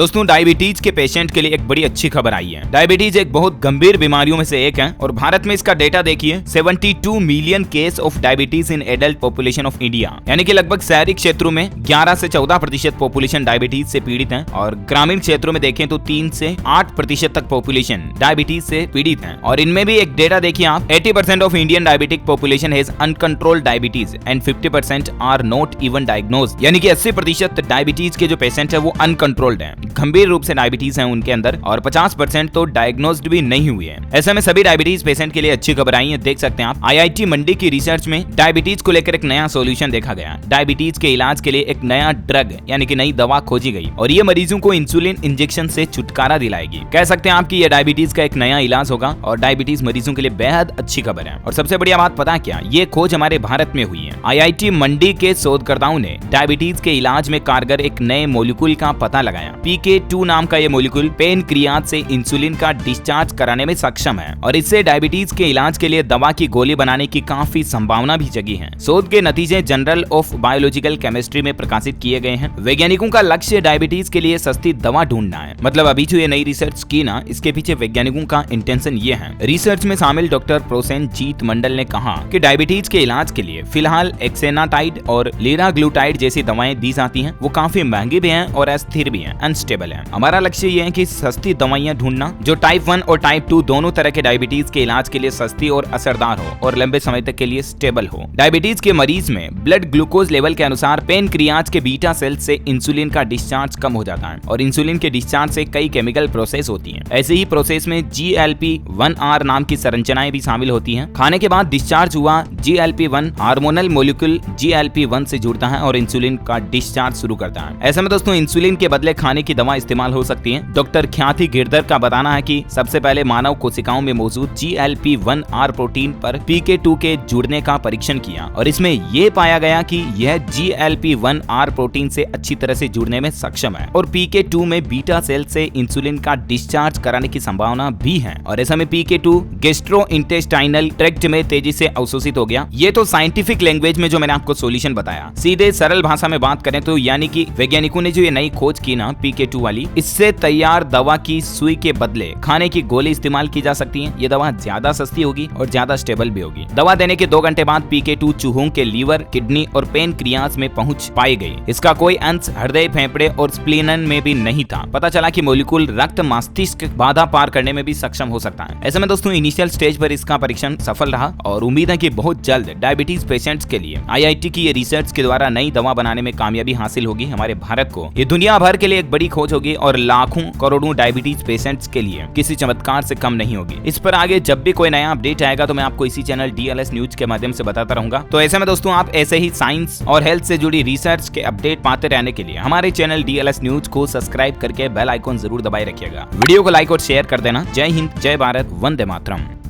दोस्तों डायबिटीज के पेशेंट के लिए एक बड़ी अच्छी खबर आई है। डायबिटीज एक बहुत गंभीर बीमारियों में से एक है और भारत में इसका डेटा देखिए 72 million case of diabetes in adult population of India, यानी कि लगभग शहरी क्षेत्रों में 11 से 14% पॉपुलेशन डायबिटीज से पीड़ित है और ग्रामीण क्षेत्रों में देखें तो 3 से 8% तक पॉपुलेशन डायबिटीज से पीड़ित है। और इनमें भी एक डेटा देखिए आप, 80% of Indian diabetic population has uncontrolled diabetes and 50% are not even diagnosed, यानी कि 80% डायबिटीज के जो पेशेंट है वो अनकंट्रोल्ड है, गंभीर रूप से डायबिटीज है उनके अंदर, और 50% तो डायग्नोज्ड भी नहीं हुए हैं। ऐसे में सभी डायबिटीज पेशेंट के लिए अच्छी खबर आई है। देख सकते हैं आप, IIT मंडी की रिसर्च में डायबिटीज को लेकर एक नया सॉल्यूशन देखा गया। डायबिटीज के इलाज के लिए एक नया ड्रग यानी कि नई दवा खोजी गई और ये मरीजों को इंसुलिन इंजेक्शन से छुटकारा दिलाएगी। कह सकते हैं आप कि ये डायबिटीज का एक नया इलाज होगा और डायबिटीज मरीजों के लिए बेहद अच्छी खबर है। और सबसे बढ़िया बात पता क्या, ये खोज हमारे भारत में हुई है। IIT मंडी के शोधकर्ताओं ने डायबिटीज के इलाज में कारगर एक नए मोलिक्यूल का पता लगाया। PK2 नाम का ये मोलिक्यूल पेनक्रियाज से इंसुलिन का डिस्चार्ज कराने में सक्षम है और इससे डायबिटीज के इलाज के लिए दवा की गोली बनाने की काफी संभावना भी जगी है। शोध के नतीजे जर्नल ऑफ बायोलॉजिकल केमिस्ट्री में प्रकाशित किए गए हैं। वैज्ञानिकों का लक्ष्य डायबिटीज के लिए सस्ती दवा ढूंढना है। मतलब अभी जो ये नई रिसर्च की ना, इसके पीछे वैज्ञानिकों का इंटेंशन ये है। रिसर्च में शामिल डॉक्टर प्रोसेनजीत मंडल ने कहा कि डायबिटीज के इलाज के लिए फिलहाल एक्सेनाटाइड और लिराग्लुटाइड जैसी दवाएं दी जाती हैं। वो काफी महंगी भी हैं और अस्थिर भी हैं, अनस्टेबल हैं। हमारा लक्ष्य ये है कि सस्ती दवाइयां ढूंढना जो टाइप 1 और टाइप 2 दोनों तरह के डायबिटीज के इलाज के लिए सस्ती और असरदार हो और लंबे समय तक के लिए स्टेबल हो। डायबिटीज के मरीज में ब्लड ग्लूकोज लेवल के अनुसार पेनक्रियाज के बीटा सेल से इंसुलिन का डिस्चार्ज कम हो जाता है और इंसुलिन के डिस्चार्ज से कई केमिकल प्रोसेस होती हैं। ऐसे ही प्रोसेस में GLP-1R नाम की संरचनाएं भी शामिल होती हैं। खाने के बाद डिस्चार्ज हुआ GLP-1 हार्मोनल मॉलिक्यूल GLP-1 से जुड़ता है और इंसुलिन का डिस्चार्ज शुरू करता है। ऐसे में दोस्तों इंसुलिन के बदले खाने की दवा इस्तेमाल हो सकती है। डॉक्टर ख्याति गिरधर का बताना है कि सबसे पहले मानव कोशिकाओं में मौजूद GLP-1R प्रोटीन पर PK2 के जुड़ने का परीक्षण किया और इसमें यह पाया गया कि यह GLP-1R प्रोटीन से अच्छी तरह से जुड़ने में सक्षम है और PK2 में बीटा सेल से इंसुलिन का डिस्चार्ज कराने की संभावना भी है। और ऐसा में PK2 गैस्ट्रोइंटेस्टाइनल ट्रैक्ट में तेजी से अवशोषित हो गया। ये तो साइंटिफिक लैंग्वेज में जो मैंने आपको सॉल्यूशन बताया। सीधे सरल भाषा में बात करें तो यानी कि वैज्ञानिकों ने जो ये नई खोज की ना PK2 वाली, इससे तैयार दवा की सुई के बदले खाने की गोली इस्तेमाल की जा सकती है। ये दवा ज्यादा सस्ती होगी और ज्यादा स्टेबल भी होगी। दवा देने के 2 घंटे बाद PK2 चूहों के लीवर, किडनी और पेनक्रियाज में पहुंच पाई गई। इसका कोई अंश हृदय, फेफड़े और स्प्लीनन में भी नहीं था। पता चला कि मोलिक्यूल रक्त मस्तिष्क बाधा पार करने में भी सक्षम हो सकता है। ऐसे में दोस्तों इनिशियल स्टेज पर इसका परीक्षण सफल रहा और उम्मीद है कि बहुत जल्द डायबिटीज पेशेंट्स के लिए IIT की ये रिसर्च के द्वारा नई दवा बनाने में कामयाबी हासिल होगी। हमारे भारत को ये दुनिया भर के लिए एक बड़ी खोज होगी और लाखों करोड़ों डायबिटीज पेशेंट्स के लिए किसी चमत्कार से कम नहीं होगी। इस पर आगे जब भी कोई नया अपडेट आएगा तो मैं आपको इसी चैनल DLS न्यूज के माध्यम से बताता रहूंगा। तो ऐसे में दोस्तों आप ऐसे ही साइंस और हेल्थ से जुड़ी रिसर्च के अपडेट पाते रहने के लिए हमारे चैनल DLS न्यूज को सब्सक्राइब करके बेल आइकॉन जरूर दबाए रखिएगा। वीडियो को लाइक और शेयर कर देना। जय हिंद, जय भारत, वंदे मातरम।